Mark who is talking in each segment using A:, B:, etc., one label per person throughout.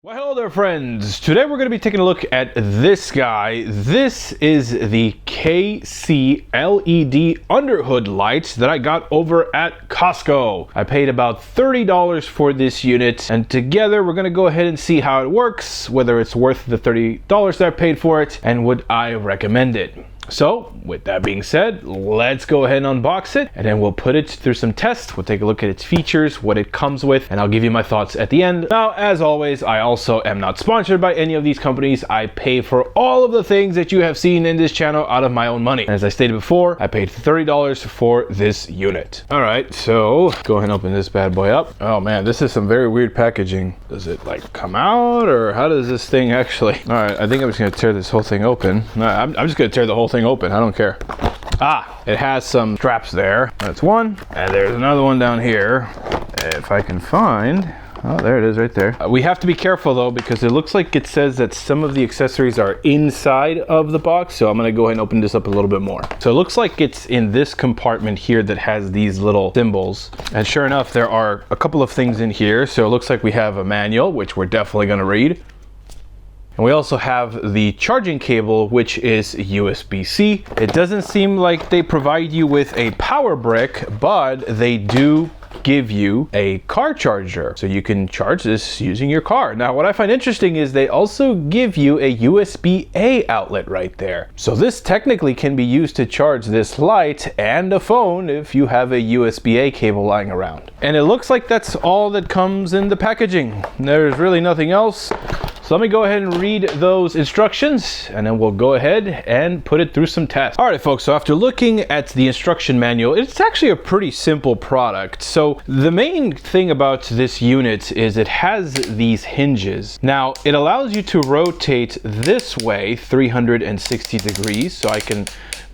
A: Well, hello there friends. Today we're going to be taking a look at this guy. This is the KC LED Underhood lights that I got over at Costco. I paid about $30 for this unit, and together we're going to go ahead and see how it works, whether it's worth the $30 that I paid for it, and would I recommend it. So, with that being said, let's go ahead and unbox it, and then we'll put it through some tests. We'll take a look at its features, what it comes with, and I'll give you my thoughts at the end. Now, as always, I also am not sponsored by any of these companies. I pay for all of the things that you have seen in this channel out of my own money. And as I stated before, I paid $30 for this unit. All right, so go ahead and open this bad boy up. Oh man, this is some very weird packaging. Does it like come out, or how does this thing actually? All right, I think I'm just gonna tear this whole thing open. No, I'm just gonna tear the whole thing open. I don't care. It has some straps there. That's one, and there's another one down here. If I can find, oh, there it is right there. We have to be careful though, because it looks like it says that some of the accessories are inside of the box. So I'm gonna go ahead and open this up a little bit more. So it looks like it's in this compartment here that has these little symbols. And sure enough, there are a couple of things in here. So it looks like we have a manual, which we're definitely gonna read. And we also have the charging cable, which is USB-C. It doesn't seem like they provide you with a power brick, but they do give you a car charger, so you can charge this using your car. Now, what I find interesting is they also give you a USB-A outlet right there. So this technically can be used to charge this light and a phone if you have a USB-A cable lying around. And it looks like that's all that comes in the packaging. There's really nothing else. So let me go ahead and read those instructions, and then we'll go ahead and put it through some tests. All right, folks, so after looking at the instruction manual, it's actually a pretty simple product. So the main thing about this unit is it has these hinges. Now, it allows you to rotate this way 360 degrees, so I can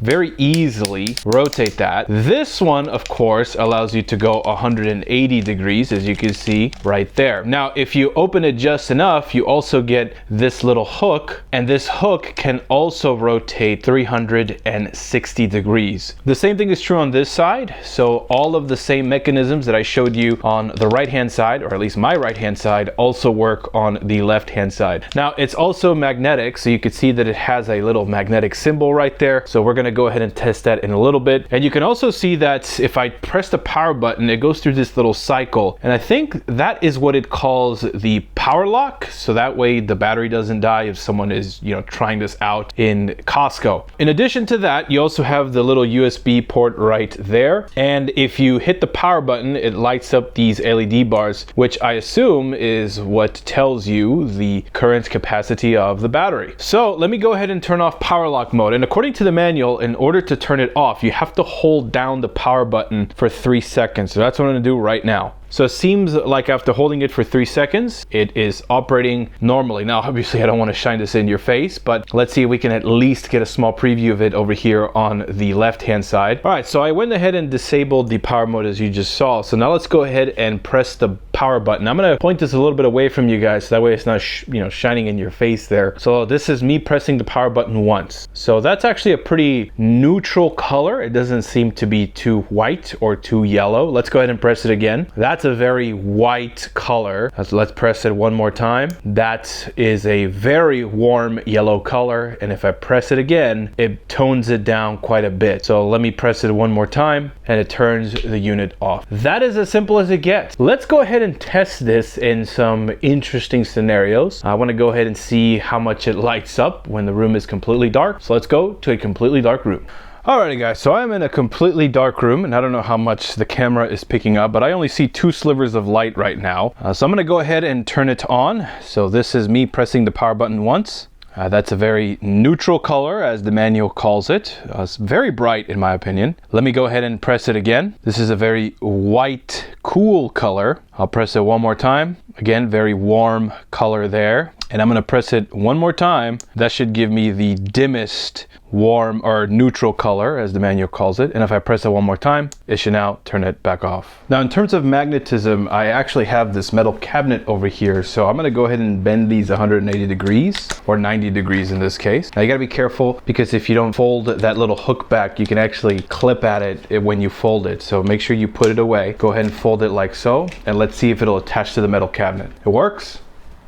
A: very easily rotate that. This one, of course, allows you to go 180 degrees, as you can see right there. Now, if you open it just enough, you also get this little hook, and this hook can also rotate 360 degrees. The same thing is true on this side. So all of the same mechanisms that I showed you on the right-hand side, or at least my right-hand side, also work on the left-hand side. Now, it's also magnetic, so you can see that it has a little magnetic symbol right there. So we're going to go ahead and test that in a little bit. And you can also see that if I press the power button, it goes through this little cycle. And I think that is what it calls the power lock. So that way the battery doesn't die if someone is, trying this out in Costco. In addition to that, you also have the little USB port right there. And if you hit the power button, it lights up these LED bars, which I assume is what tells you the current capacity of the battery. So let me go ahead and turn off power lock mode. And according to the manual, in order to turn it off, you have to hold down the power button for 3 seconds. So that's what I'm gonna do right now. So it seems like after holding it for 3 seconds, it is operating normally. Now, obviously I don't want to shine this in your face, but let's see if we can at least get a small preview of it over here on the left-hand side. All right, so I went ahead and disabled the power mode as you just saw. So now let's go ahead and press the power button. I'm gonna point this a little bit away from you guys, so that way it's not shining in your face there. So this is me pressing the power button once. So that's actually a pretty neutral color. It doesn't seem to be too white or too yellow. Let's go ahead and press it again. That's a very white color. Let's press it one more time. That is a very warm yellow color. And if I press it again, it tones it down quite a bit. So let me press it one more time, and it turns the unit off. That is as simple as it gets. Let's go ahead and test this in some interesting scenarios. I want to go ahead and see how much it lights up when the room is completely dark. So let's go to a completely dark room. Alrighty guys, so I'm in a completely dark room, and I don't know how much the camera is picking up, but I only see 2 slivers of light right now. So I'm gonna go ahead and turn it on. So this is me pressing the power button once. That's a very neutral color, as the manual calls it. It's very bright in my opinion. Let me go ahead and press it again. This is a very white, cool color. I'll press it one more time. Again, very warm color there. And I'm gonna press it one more time. That should give me the dimmest warm or neutral color, as the manual calls it. And if I press it one more time, it should now turn it back off. Now, in terms of magnetism, I actually have this metal cabinet over here. So I'm gonna go ahead and bend these 180 degrees, or 90 degrees in this case. Now you gotta be careful, because if you don't fold that little hook back, you can actually clip at it when you fold it. So make sure you put it away. Go ahead and fold it like so, and let's see if it'll attach to the metal cabinet. It works.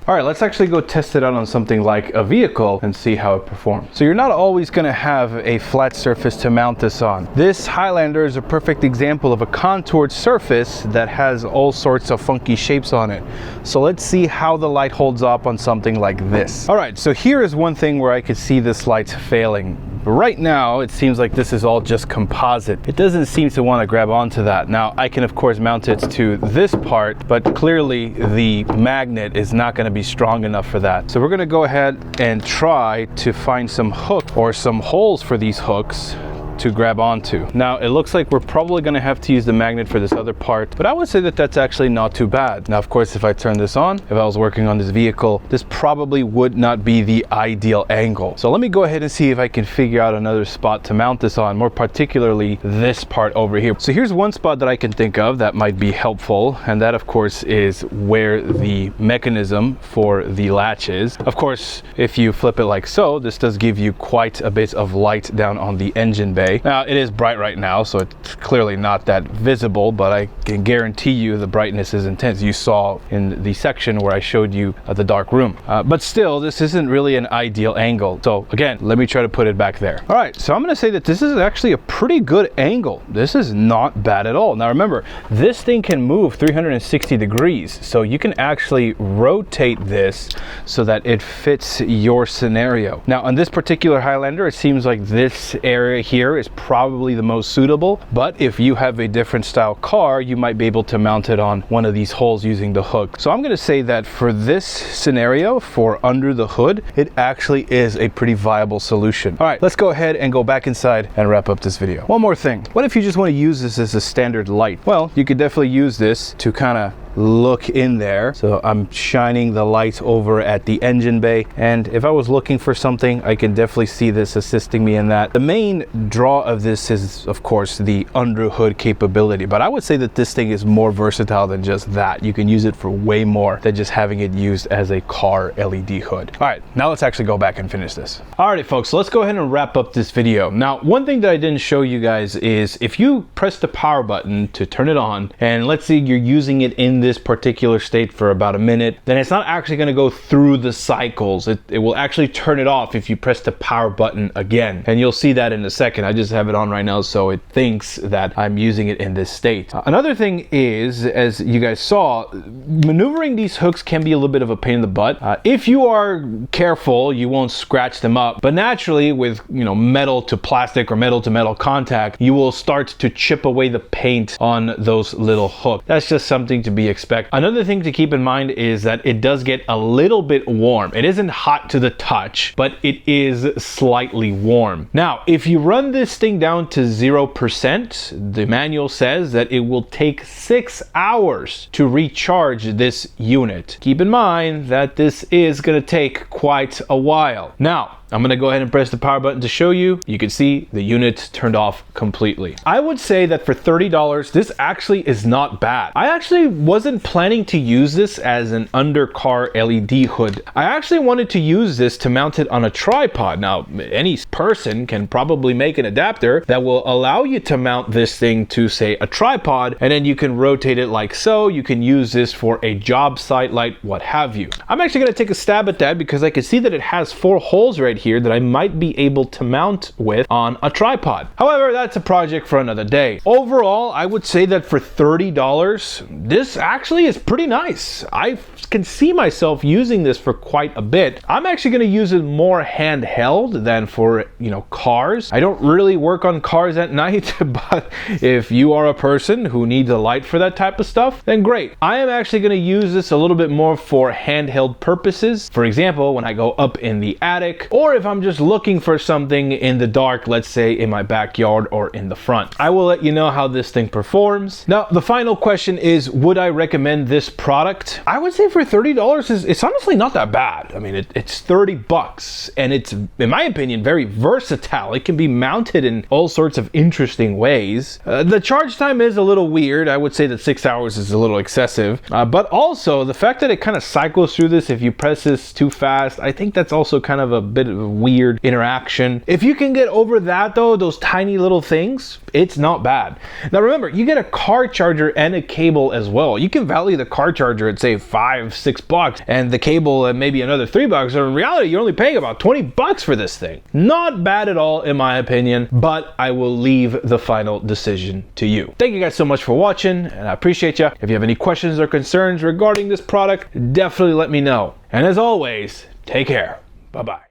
A: All right, let's actually go test it out on something like a vehicle and see how it performs. So you're not always gonna have a flat surface to mount this on. This Highlander is a perfect example of a contoured surface that has all sorts of funky shapes on it. So let's see how the light holds up on something like this. All right, so here is one thing where I could see this light failing. But right now, it seems like this is all just composite. It doesn't seem to want to grab onto that. Now, I can of course mount it to this part, but clearly the magnet is not going to be strong enough for that. So we're going to go ahead and try to find some hook or some holes for these hooks to grab onto. Now it looks like we're probably going to have to use the magnet for this other part, but I would say that that's actually not too bad. Now of course, if I turn this on, if I was working on this vehicle, this probably would not be the ideal angle. So let me go ahead and see if I can figure out another spot to mount this on, more particularly this part over here. So here's one spot that I can think of that might be helpful, and that of course is where the mechanism for the latch is. Of course, if you flip it like so, this does give you quite a bit of light down on the engine bay. Now it is bright right now, so it's clearly not that visible, but I can guarantee you the brightness is intense. You saw in the section where I showed you the dark room. But still, this isn't really an ideal angle. So again, let me try to put it back there. All right, so I'm gonna say that this is actually a pretty good angle. This is not bad at all. Now remember, this thing can move 360 degrees, so you can actually rotate this so that it fits your scenario. Now on this particular Highlander, it seems like this area here is probably the most suitable, but if you have a different style car, you might be able to mount it on one of these holes using the hook. So I'm going to say that for this scenario, for under the hood, it actually is a pretty viable solution. All right, let's go ahead and go back inside and wrap up this video. One more thing, what if you just want to use this as a standard light? Well, you could definitely use this to kind of look in there. So I'm shining the light over at the engine bay, and if I was looking for something, I can definitely see this assisting me in that. The main draw of this is of course the underhood capability, but I would say that this thing is more versatile than just that. You can use it for way more than just having it used as a car LED hood. All right, now let's actually go back and finish this. All right folks, so let's go ahead and wrap up this video. Now one thing that I didn't show you guys is if you press the power button to turn it on, and let's say you're using it in this particular state for about a minute, then it's not actually going to go through the cycles. It will actually turn it off if you press the power button again, and you'll see that in a second. I just have it on right now, so it thinks that I'm using it in this state. Another thing is, as you guys saw, maneuvering these hooks can be a little bit of a pain in the butt. If you are careful, you won't scratch them up, but naturally with, you know, metal to plastic or metal to metal contact, you will start to chip away the paint on those little hooks. That's just something to be expected. Another thing to keep in mind is that it does get a little bit warm. It isn't hot to the touch, but it is slightly warm. Now, if you run this thing down to 0%, the manual says that it will take 6 hours to recharge this unit. Keep in mind that this is going to take quite a while. Now, I'm going to go ahead and press the power button to show you. You can see the unit turned off completely. I would say that for $30, this actually is not bad. I actually wasn't planning to use this as an undercar LED hood. I actually wanted to use this to mount it on a tripod. Now, any person can probably make an adapter that will allow you to mount this thing to, say, a tripod, and then you can rotate it like so. You can use this for a job site light, what have you. I'm actually going to take a stab at that because I can see that it has 4 holes right here that I might be able to mount with on a tripod. However, that's a project for another day. Overall, I would say that for $30, this actually is pretty nice. I can see myself using this for quite a bit. I'm actually going to use it more handheld than for, you know, cars. I don't really work on cars at night, but if you are a person who needs a light for that type of stuff, then great. I am actually going to use this a little bit more for handheld purposes. For example, when I go up in the attic, or if I'm just looking for something in the dark, let's say in my backyard or in the front. I will let you know how this thing performs. Now, the final question is, would I recommend this product? I would say for $30, it's honestly not that bad. I mean, it's 30 bucks, and it's, in my opinion, very versatile. It can be mounted in all sorts of interesting ways. The charge time is a little weird. I would say that 6 hours is a little excessive, but also the fact that it kind of cycles through this if you press this too fast, I think that's also kind of a bit of a weird interaction. If you can get over that though, those tiny little things, it's not bad. Now remember, you get a car charger and a cable as well. You can value the car charger at say $5-6 and the cable at maybe another $3, so in reality you're only paying about $20 for this thing. Not bad at all in my opinion, but I will leave the final decision to you. Thank you guys so much for watching, and I appreciate you. If you have any questions or concerns regarding this product, definitely let me know. And as always, take care. Bye-bye.